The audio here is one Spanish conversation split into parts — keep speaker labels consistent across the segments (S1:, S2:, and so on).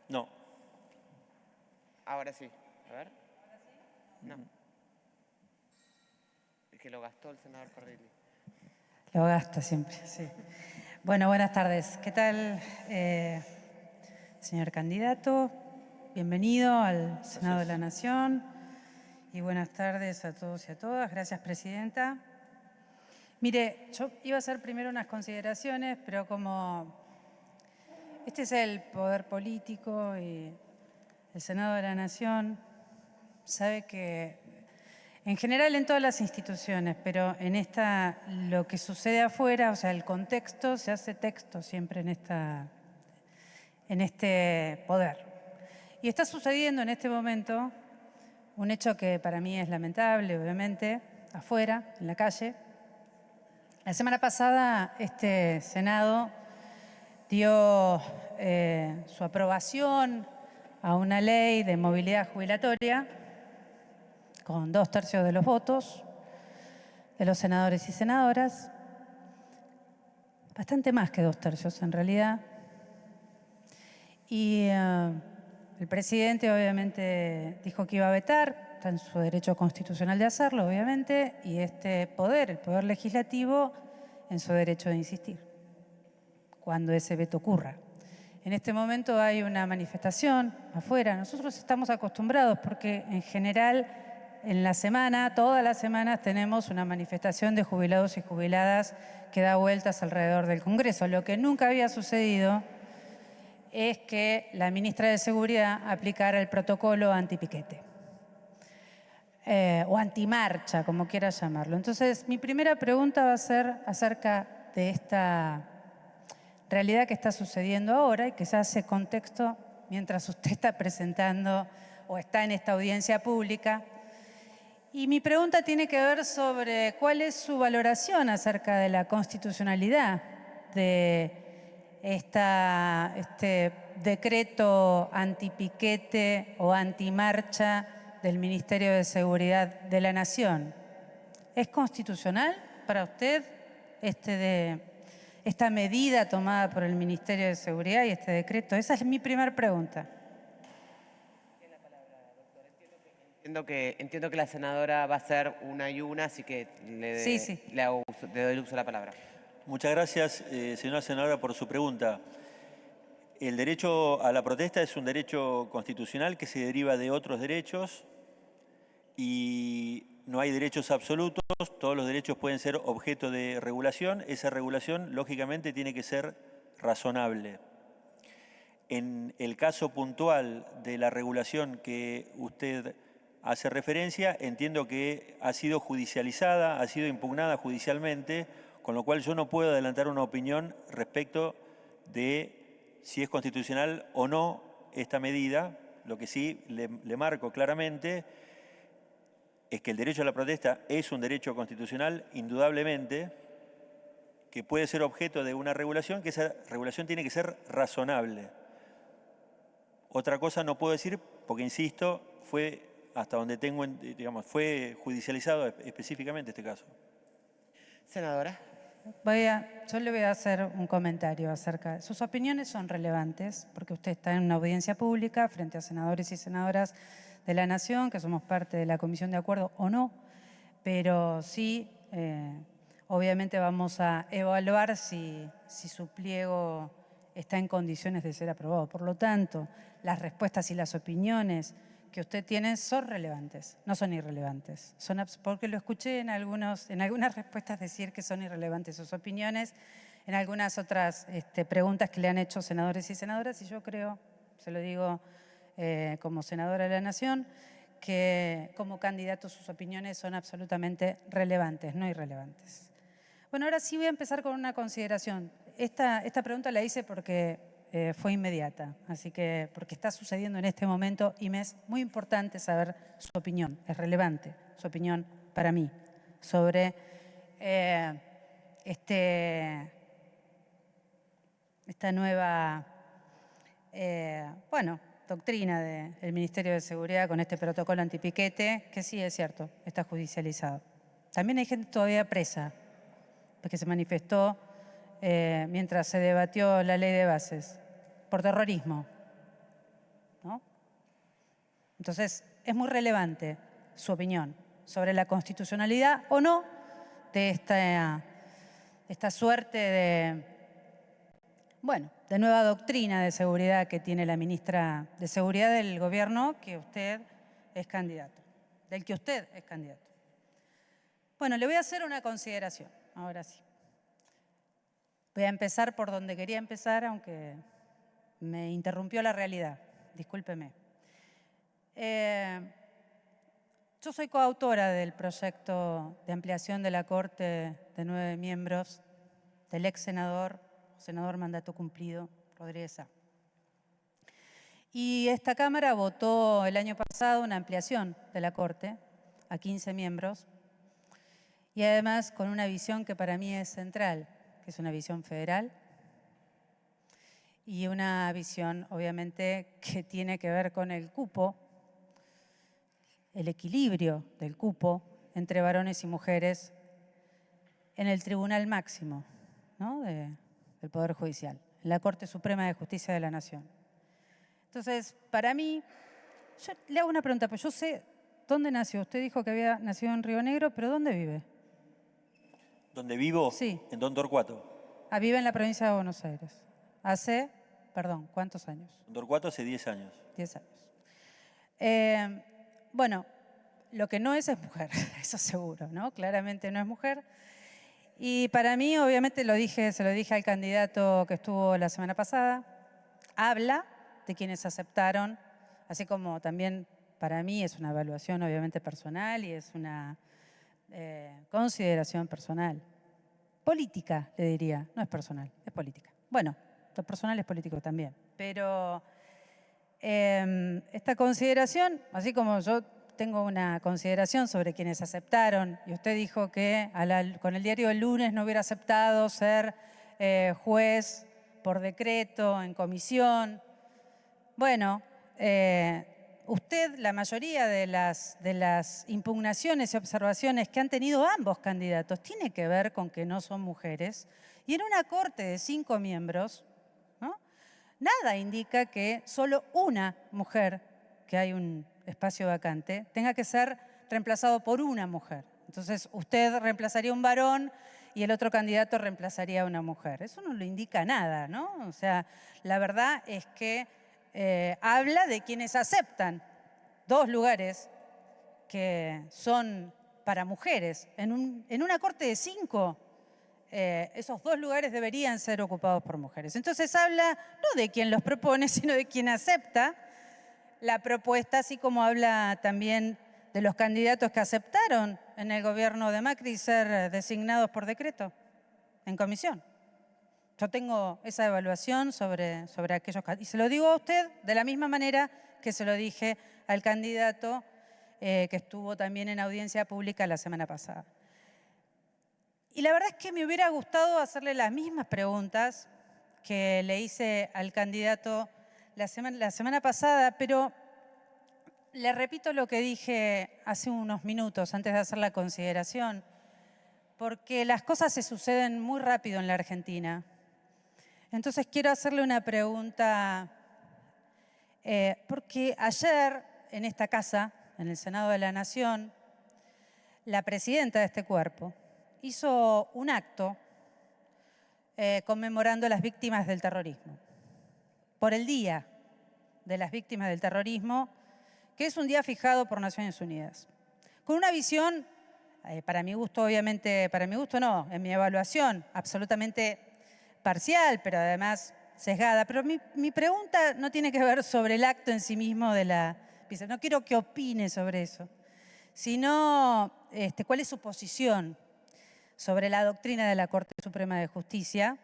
S1: No.
S2: Ahora sí. A ver. No. Es que lo gastó el senador Parrilli.
S3: Lo gasta siempre, sí. Bueno, buenas tardes. ¿Qué tal, señor candidato? Bienvenido al Senado de la Nación. Y buenas tardes a todos y a todas. Gracias, presidenta. Mire, yo iba a hacer primero unas consideraciones, pero como este es el poder político y el Senado de la Nación, sabe que en general en todas las instituciones, pero en esta, lo que sucede afuera, o sea, el contexto, se hace texto siempre en este poder. Y está sucediendo en este momento un hecho que para mí es lamentable, obviamente, afuera, en la calle. La semana pasada este Senado dio su aprobación a una ley de movilidad jubilatoria con 2/3 de los votos de los senadores y senadoras, bastante más que 2/3 en realidad. Y el presidente obviamente dijo que iba a vetar, está en su derecho constitucional de hacerlo, obviamente, y este poder, el poder legislativo, en su derecho de insistir cuando ese veto ocurra. En este momento hay una manifestación afuera. Nosotros estamos acostumbrados porque en general en la semana, todas las semanas tenemos una manifestación de jubilados y jubiladas que da vueltas alrededor del Congreso. Lo que nunca había sucedido es que la ministra de Seguridad aplicara el protocolo antipiquete o antimarcha, como quiera llamarlo. Entonces, mi primera pregunta va a ser acerca de esta realidad que está sucediendo ahora y que se hace contexto mientras usted está presentando o está en esta audiencia pública. Y mi pregunta tiene que ver sobre cuál es su valoración acerca de la constitucionalidad de este decreto antipiquete o antimarcha del Ministerio de Seguridad de la Nación. ¿Es constitucional para usted esta medida tomada por el Ministerio de Seguridad y este decreto? Esa es mi primera pregunta.
S2: Entiendo que la senadora va a hacer una y una, así que
S3: Sí.
S2: le doy el uso de la palabra.
S1: Muchas gracias, señora senadora, por su pregunta. El derecho a la protesta es un derecho constitucional que se deriva de otros derechos y no hay derechos absolutos, todos los derechos pueden ser objeto de regulación. Esa regulación, lógicamente, tiene que ser razonable. En el caso puntual de la regulación que usted hace referencia, entiendo que ha sido judicializada, ha sido impugnada judicialmente, con lo cual yo no puedo adelantar una opinión respecto de si es constitucional o no esta medida. Lo que sí le marco claramente es que el derecho a la protesta es un derecho constitucional, indudablemente, que puede ser objeto de una regulación, que esa regulación tiene que ser razonable. Otra cosa no puedo decir porque, insisto, fue hasta donde tengo, digamos, fue judicializado específicamente este caso.
S2: Senadora.
S3: Yo le voy a hacer un comentario acerca. Sus opiniones son relevantes porque usted está en una audiencia pública frente a senadores y senadoras de la Nación, que somos parte de la Comisión de Acuerdo o no, pero sí, obviamente vamos a evaluar si su pliego está en condiciones de ser aprobado. Por lo tanto, las respuestas y las opiniones que usted tiene son relevantes, no son irrelevantes. Porque lo escuché en algunas respuestas decir que son irrelevantes sus opiniones, en algunas otras preguntas que le han hecho senadores y senadoras, y yo creo, se lo digo como senadora de la Nación, que como candidato sus opiniones son absolutamente relevantes, no irrelevantes. Bueno, ahora sí voy a empezar con una consideración. Esta pregunta la hice porque fue inmediata, así que porque está sucediendo en este momento y me es muy importante saber su opinión, es relevante su opinión para mí sobre esta nueva doctrina del Ministerio de Seguridad con este protocolo antipiquete, que sí es cierto, está judicializado. También hay gente todavía presa, porque se manifestó mientras se debatió la ley de bases, por terrorismo. ¿no? Entonces, es muy relevante su opinión sobre la constitucionalidad o no de esta suerte de nueva doctrina de seguridad que tiene la ministra de Seguridad del gobierno que usted es candidato, del que usted es candidato. Bueno, le voy a hacer una consideración, ahora sí. Voy a empezar por donde quería empezar, aunque me interrumpió la realidad, discúlpeme. Yo soy coautora del proyecto de ampliación de la Corte de 9 miembros del ex senador mandato cumplido, Rodríguez Sá. Y esta Cámara votó el año pasado una ampliación de la Corte a 15 miembros y además con una visión que para mí es central, que es una visión federal y una visión obviamente que tiene que ver con el cupo, el equilibrio del cupo entre varones y mujeres en el Tribunal Máximo, ¿no? del Poder Judicial, en la Corte Suprema de Justicia de la Nación. Entonces, para mí, yo le hago una pregunta, pues yo sé dónde nació. Usted dijo que había nacido en Río Negro, pero ¿dónde vive?
S1: ¿Dónde vivo?
S3: Sí.
S1: En Don Torcuato.
S3: Vive en la provincia de Buenos Aires. Hace, ¿cuántos años?
S1: Don Torcuato hace 10 años.
S3: 10 años. Bueno, lo que no es mujer, eso seguro, ¿no? Claramente no es mujer. Y para mí, obviamente, se lo dije al candidato que estuvo la semana pasada, habla de quienes aceptaron, así como también para mí es una evaluación obviamente personal y es una consideración personal. Política, le diría, no es personal, es política. Bueno, lo personal es político también, pero esta consideración, así como yo tengo una consideración sobre quienes aceptaron, y usted dijo que con el diario del lunes no hubiera aceptado ser juez por decreto en comisión. Bueno, usted, la mayoría de las impugnaciones y observaciones que han tenido ambos candidatos tiene que ver con que no son mujeres. Y en una corte de 5 miembros, ¿no? Nada indica que solo una mujer, que hay un espacio vacante, tenga que ser reemplazado por una mujer. Entonces, usted reemplazaría a un varón y el otro candidato reemplazaría a una mujer. Eso no lo indica nada, ¿no? O sea, la verdad es que habla de quienes aceptan 2 lugares que son para mujeres. En una corte de 5, esos 2 lugares deberían ser ocupados por mujeres. Entonces habla no de quien los propone, sino de quien acepta la propuesta, así como habla también de los candidatos que aceptaron en el gobierno de Macri ser designados por decreto en comisión. Yo tengo esa evaluación sobre aquellos candidatos. Y se lo digo a usted de la misma manera que se lo dije al candidato que estuvo también en audiencia pública la semana pasada. Y la verdad es que me hubiera gustado hacerle las mismas preguntas que le hice al candidato la semana pasada, pero le repito lo que dije hace unos minutos antes de hacer la consideración, porque las cosas se suceden muy rápido en la Argentina. Entonces quiero hacerle una pregunta, porque ayer en esta casa, en el Senado de la Nación, la presidenta de este cuerpo hizo un acto conmemorando a las víctimas del terrorismo, por el Día de las Víctimas del Terrorismo, que es un día fijado por Naciones Unidas, con una visión, para mi gusto obviamente, para mi gusto no, en mi evaluación, absolutamente parcial, pero además sesgada. Pero mi pregunta no tiene que ver sobre el acto en sí mismo de la vice. No quiero que opine sobre eso, sino cuál es su posición sobre la doctrina de la Corte Suprema de Justicia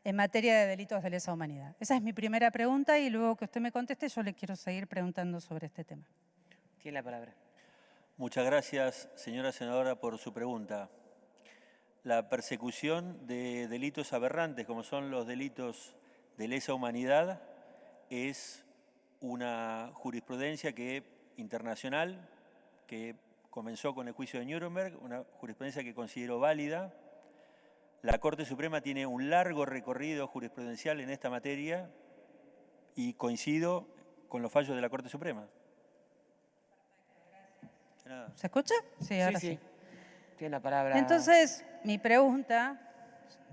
S3: en materia de delitos de lesa humanidad. Esa es mi primera pregunta y luego que usted me conteste yo le quiero seguir preguntando sobre este tema.
S2: Tiene la palabra.
S1: Muchas gracias, señora senadora, por su pregunta. La persecución de delitos aberrantes, como son los delitos de lesa humanidad, es una jurisprudencia internacional que comenzó con el juicio de Nuremberg, una jurisprudencia que considero válida. La Corte Suprema tiene un largo recorrido jurisprudencial en esta materia y coincido con los fallos de la Corte Suprema. De nada.
S3: ¿Se escucha? Sí, ahora sí.
S2: Tiene la palabra.
S3: Entonces, mi pregunta,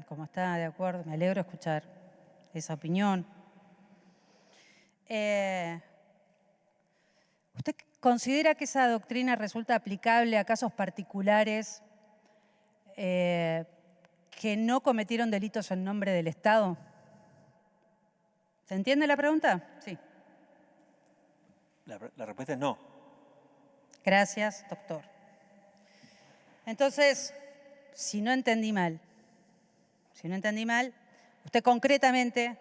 S3: como está de acuerdo, me alegro escuchar esa opinión. ¿Usted considera que esa doctrina resulta aplicable a casos particulares que no cometieron delitos en nombre del Estado? ¿Se entiende la pregunta? Sí.
S1: La respuesta es no.
S3: Gracias, doctor. Entonces, si no entendí mal, usted concretamente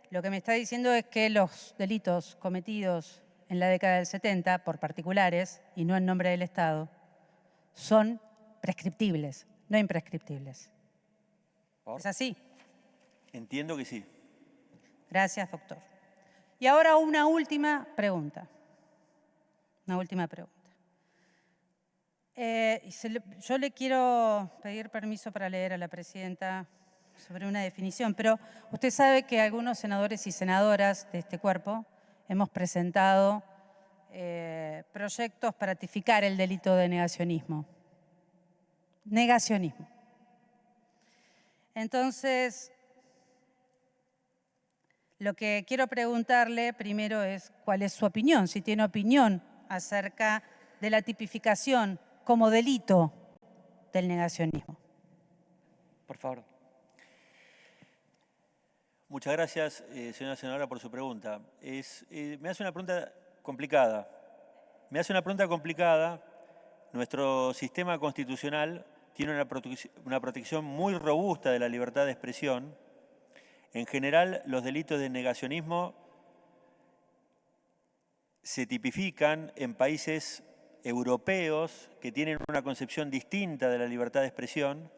S3: lo que me está diciendo es que los delitos cometidos en la década del 70 por particulares y no en nombre del Estado son prescriptibles, no imprescriptibles. ¿Es así?
S1: Entiendo que sí.
S3: Gracias, doctor. Y ahora una última pregunta. Yo le quiero pedir permiso para leer a la presidenta sobre una definición, pero usted sabe que algunos senadores y senadoras de este cuerpo hemos presentado proyectos para tipificar el delito de negacionismo. Negacionismo. Entonces, lo que quiero preguntarle primero es cuál es su opinión, si tiene opinión acerca de la tipificación como delito del negacionismo.
S2: Por favor.
S1: Muchas gracias, señora senadora, por su pregunta. Me hace una pregunta complicada. Nuestro sistema constitucional tiene una protección muy robusta de la libertad de expresión. En general, los delitos de negacionismo se tipifican en países europeos que tienen una concepción distinta de la libertad de expresión.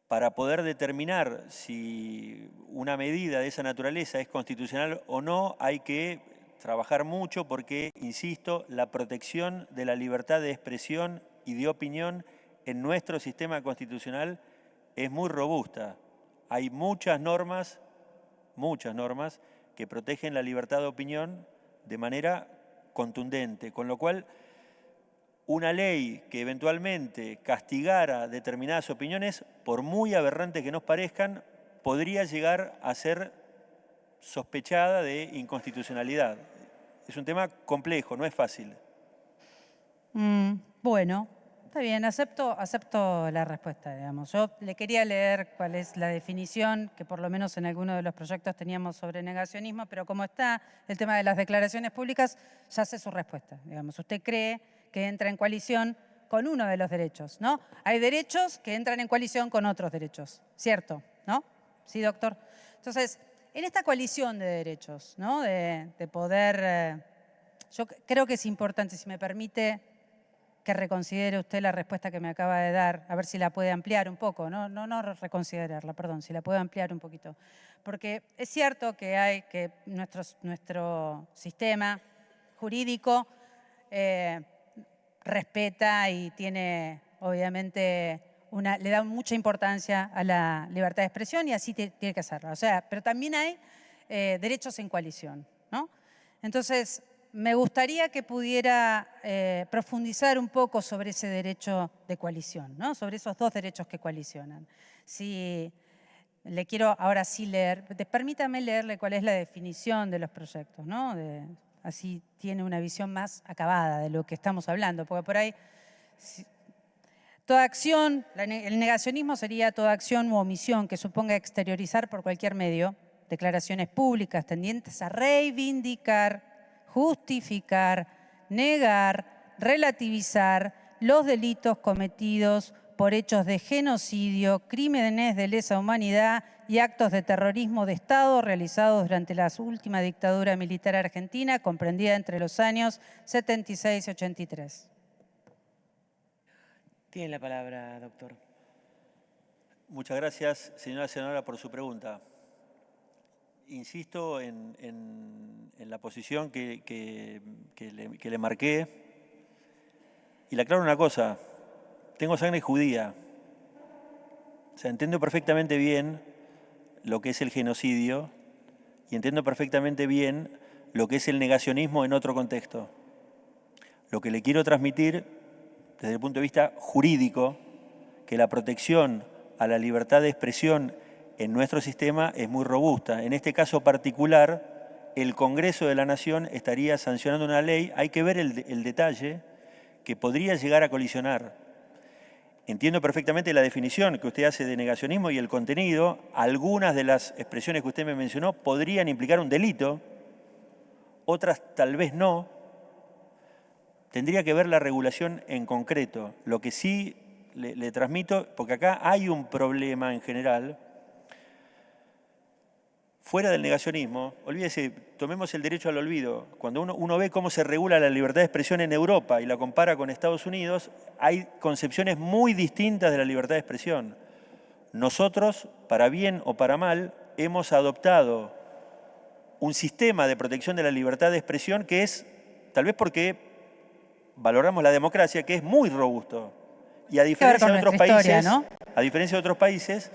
S1: Para poder determinar si una medida de esa naturaleza es constitucional o no, hay que trabajar mucho porque, insisto, la protección de la libertad de expresión y de opinión en nuestro sistema constitucional es muy robusta. Hay muchas normas que protegen la libertad de opinión de manera contundente, con lo cual una ley que eventualmente castigara determinadas opiniones, por muy aberrantes que nos parezcan, podría llegar a ser sospechada de inconstitucionalidad. Es un tema complejo, no es fácil.
S3: Bueno, está bien, acepto la respuesta, digamos. Yo le quería leer cuál es la definición que por lo menos en alguno de los proyectos teníamos sobre negacionismo, pero como está el tema de las declaraciones públicas, ya sé su respuesta. Digamos, usted cree que entra en coalición con uno de los derechos, ¿no? Hay derechos que entran en coalición con otros derechos, ¿cierto? ¿No? ¿Sí, doctor? Entonces, en esta coalición de derechos, ¿no? De poder... yo creo que es importante, si me permite, que reconsidere usted la respuesta que me acaba de dar, a ver si la puede ampliar un poco, no reconsiderarla, perdón, si la puede ampliar un poquito. Porque es cierto que nuestro sistema jurídico respeta y tiene, obviamente, le da mucha importancia a la libertad de expresión y así tiene que hacerlo. O sea, pero también hay derechos en coalición, ¿no? Entonces, me gustaría que pudiera profundizar un poco sobre ese derecho de coalición, ¿no? Sobre esos dos derechos que coalicionan. Si le quiero ahora sí leer, permítame leerle cuál es la definición de los proyectos, ¿no? Así tiene una visión más acabada de lo que estamos hablando, porque por ahí toda acción, el negacionismo sería toda acción u omisión que suponga exteriorizar por cualquier medio declaraciones públicas tendientes a reivindicar, justificar, negar, relativizar los delitos cometidos por hechos de genocidio, crímenes de lesa humanidad y actos de terrorismo de Estado realizados durante la última dictadura militar argentina, comprendida entre los años 76 y 83.
S2: Tiene la palabra, doctor.
S1: Muchas gracias, señora senadora, por su pregunta. Insisto en la posición que le marqué y le aclaro una cosa. Tengo sangre judía. O sea, entiendo perfectamente bien lo que es el genocidio y entiendo perfectamente bien lo que es el negacionismo en otro contexto. Lo que le quiero transmitir desde el punto de vista jurídico, que la protección a la libertad de expresión en nuestro sistema es muy robusta. En este caso particular, el Congreso de la Nación estaría sancionando una ley, hay que ver el detalle, que podría llegar a colisionar. Entiendo perfectamente la definición que usted hace de negacionismo y el contenido. Algunas de las expresiones que usted me mencionó podrían implicar un delito, otras tal vez no. Tendría que ver la regulación en concreto. Lo que sí le transmito, porque acá hay un problema en general, fuera del negacionismo, olvídese, tomemos el derecho al olvido. Cuando uno ve cómo se regula la libertad de expresión en Europa y la compara con Estados Unidos, hay concepciones muy distintas de la libertad de expresión. Nosotros, para bien o para mal, hemos adoptado un sistema de protección de la libertad de expresión que es, tal vez porque valoramos la democracia, que es muy robusto. Y a diferencia de otros países,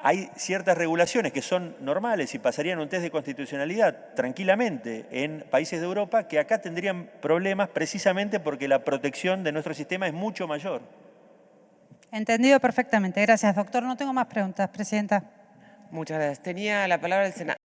S1: hay ciertas regulaciones que son normales y pasarían un test de constitucionalidad tranquilamente en países de Europa que acá tendrían problemas precisamente porque la protección de nuestro sistema es mucho mayor.
S3: Entendido perfectamente. Gracias, doctor. No tengo más preguntas, presidenta.
S2: Muchas gracias. Tenía la palabra el senador.